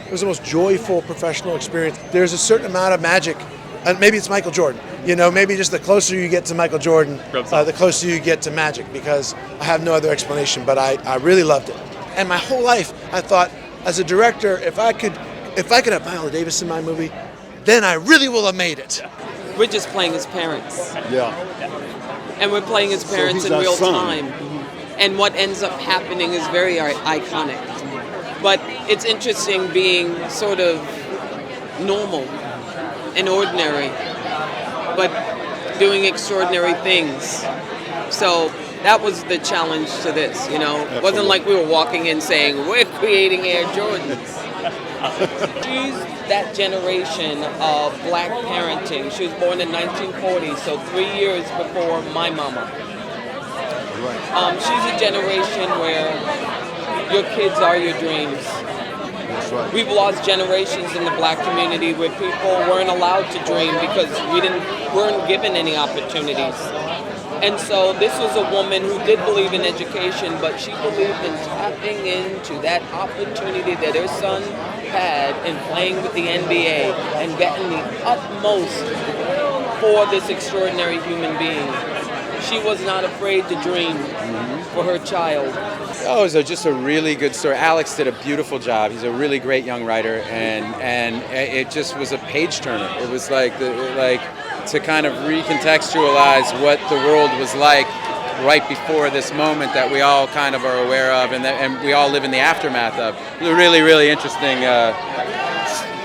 It was the most joyful professional experience. There's a certain amount of magic, and maybe it's Michael Jordan. You know, maybe just the closer you get to Michael Jordan, the closer you get to magic, because I have no other explanation, but I really loved it. And my whole life, I thought, as a director, if I could have Viola Davis in my movie, then I really will have made it. We're just playing his parents. Yeah. And we're playing his parents in real time. And what ends up happening is very iconic. But it's interesting being sort of normal and ordinary, but doing extraordinary things. So that was the challenge to this, you know. It wasn't like we were walking in saying, we're creating Air Jordans. She's that generation of black parenting. She was born in 1940, so 3 years before my mama. She's a generation where your kids are your dreams. That's right. We've lost generations in the black community where people weren't allowed to dream because weren't given any opportunities. And so this was a woman who did believe in education, but she believed in tapping into that opportunity that her son had in playing with the NBA and getting the utmost for this extraordinary human being. She was not afraid to dream for her child. Oh, it was just a really good story. Alex did a beautiful job. He's a really great young writer, and it just was a page turner. It was like to kind of recontextualize what the world was like right before this moment that we all kind of are aware of, and we all live in the aftermath of. It was a really, really interesting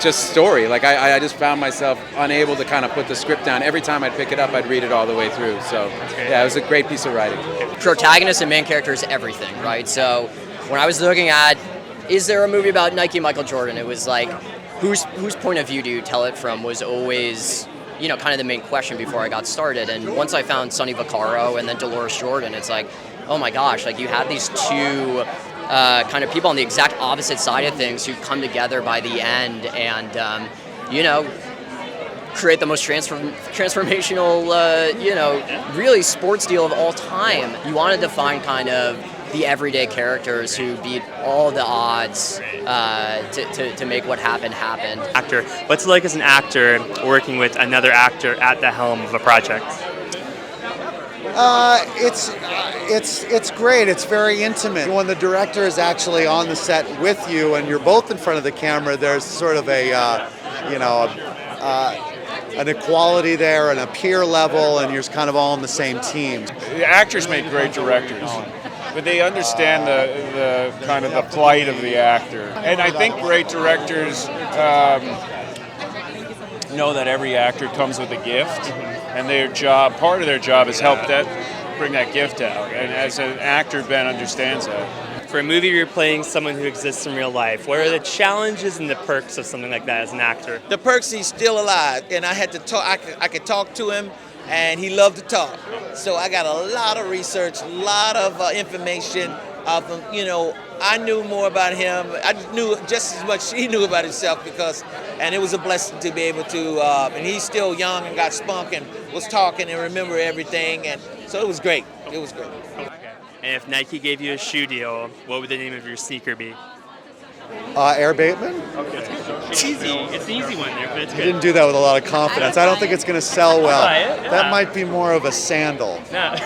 just story. Like I just found myself unable to kind of put the script down. Every time I'd pick it up, I'd read it all the way through. So yeah, it was a great piece of writing. Protagonist and main character is everything, right? So when I was looking at, is there a movie about Nike Michael Jordan? It was like, whose point of view do you tell it from was always, you know, kind of the main question before I got started. And once I found Sonny Vaccaro and then Dolores Jordan, it's like, oh my gosh, like you have these two kind of people on the exact opposite side of things who come together by the end and, you know, create the most transformational, you know, really sports deal of all time. You wanted to find kind of the everyday characters who beat all the odds to make what happened happen. Actor, what's it like as an actor working with another actor at the helm of a project? It's great. It's very intimate. When the director is actually on the set with you and you're both in front of the camera, there's sort of a, you know, an equality there and a peer level, and you're kind of all on the same team. The actors make great directors, but they understand the kind of the plight of the actor. And I think great directors know that every actor comes with a gift, and part of their job is help bring that gift out. And as an actor, Ben understands that. For a movie, you're playing someone who exists in real life. What are the challenges and the perks of something like that as an actor? The perks, he's still alive, and I had to talk. I could talk to him, and he loved to talk. So I got a lot of research, a lot of information. You know, I knew more about him. I knew just as much he knew about himself and it was a blessing to be able to. And he's still young and got spunk and was talking and remember everything, and so it was great. It was great. And if Nike gave you a shoe deal, what would the name of your sneaker be? Air Bateman? Okay. It's easy. It's an easy one there, but it's good. You didn't do that with a lot of confidence. I don't think it's going to sell well. I'll buy it, yeah. That might be more of a sandal. No.